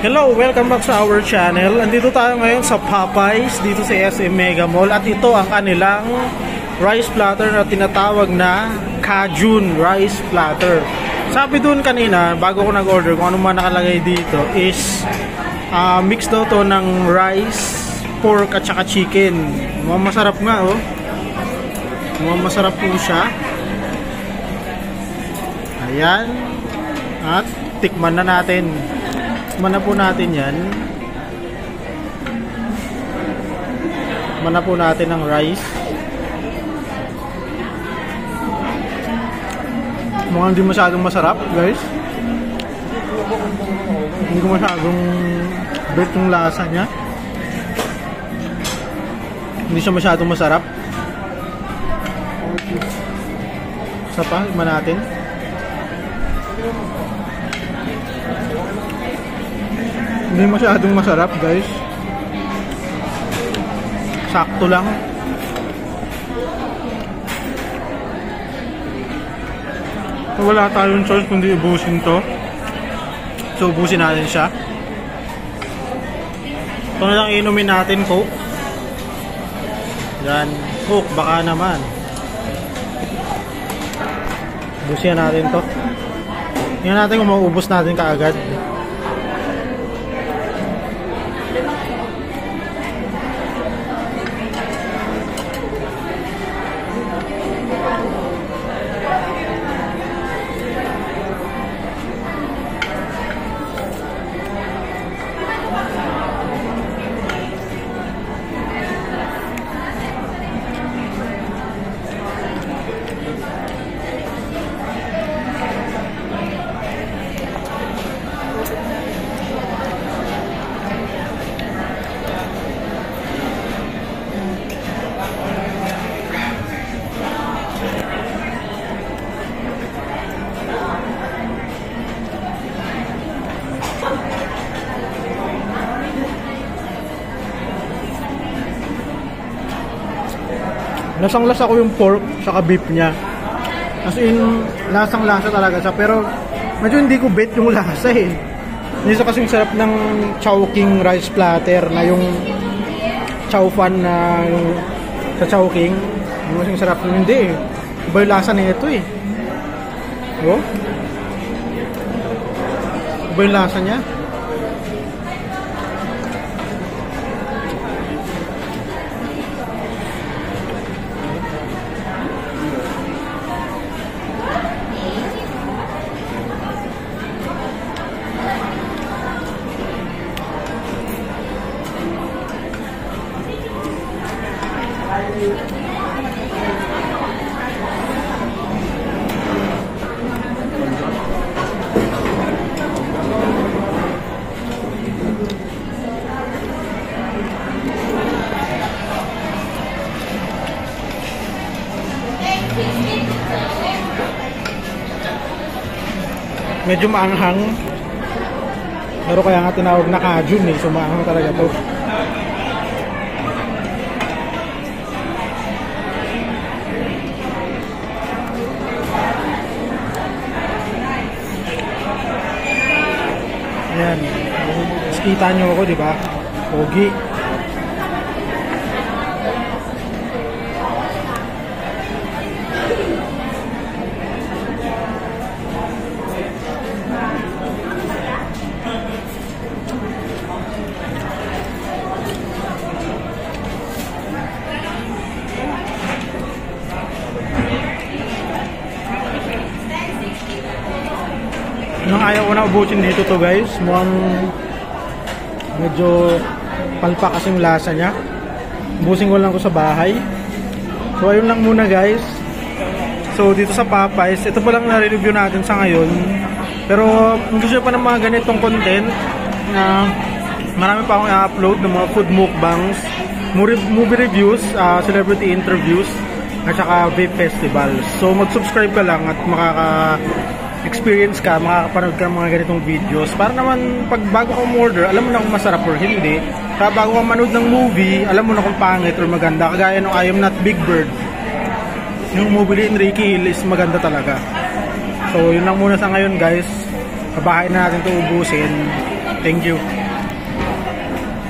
Hello, welcome back sa our channel. Andito tayo ngayon sa Popeyes dito sa SM Mega Mall at ito ang kanilang rice platter na tinatawag na Cajun rice platter. Sabi dun kanina bago ko nag-order kung ano man nakalagay dito is mix daw to ng rice, pork at saka chicken. Mukhang masarap nga oh. Mukhang masarap po siya. Ayan. At tikman na natin. Tikman na po natin yan. Tikman na po natin ang rice. Mukhang hindi masyadong masarap guys. Hindi ko masyadong bet yung lasa niya. Hindi siya masyadong masarap. Isa pa, tikman natin. Hindi masyadong masarap guys. Sakto lang. So, wala tayong choice kundi ubusin to. So ubusin natin siya. Ito na lang inumin natin, Coke. Yan, Coke baka naman. Ubusin natin to. Tingnan natin kung maubos natin kaagad. Lasang-lasa ko yung pork saka beef niya. As in, lasang-lasa talaga siya. Pero, medyo hindi ko bet yung lasa eh. Hindi siya kasing sarap ng Chowking rice platter na yung chow fan na yung sa Chowking. Hindi kasing sarap yung hindi eh. Iba yung lasa na ito eh. Oh? Iba yung lasa niya. Medyo maanghang. Pero kaya nga tinawag na Cajun eh. So maanghang talaga to. Ayan. Kita nyo ako, diba? Pogi. Nung ayaw ko na ubusin dito to guys, mukhang medyo palpa kasi yung lasa niya. Ubusin ko lang ko sa bahay. So ayun lang muna guys. So dito sa Popeyes, ito pa lang na-review natin sa ngayon. Pero kung gusto pa ng mga ganitong content na marami pa akong i-upload ng mga food mukbangs, movie reviews, celebrity interviews, at saka vape festivals. So mag-subscribe ka lang at experience ka, makakapanood ka ng mga ganitong videos para naman pag bago ka umorder, alam mo na kung masarap or hindi. Kaya bago ka manood ng movie, alam mo na kung pangit or maganda. Kagaya ng I Am Not Big Bird, yung movie ni Enrique Hill is maganda talaga. So yun lang muna sa ngayon guys. Babahay na natin ito ubusin. Thank you.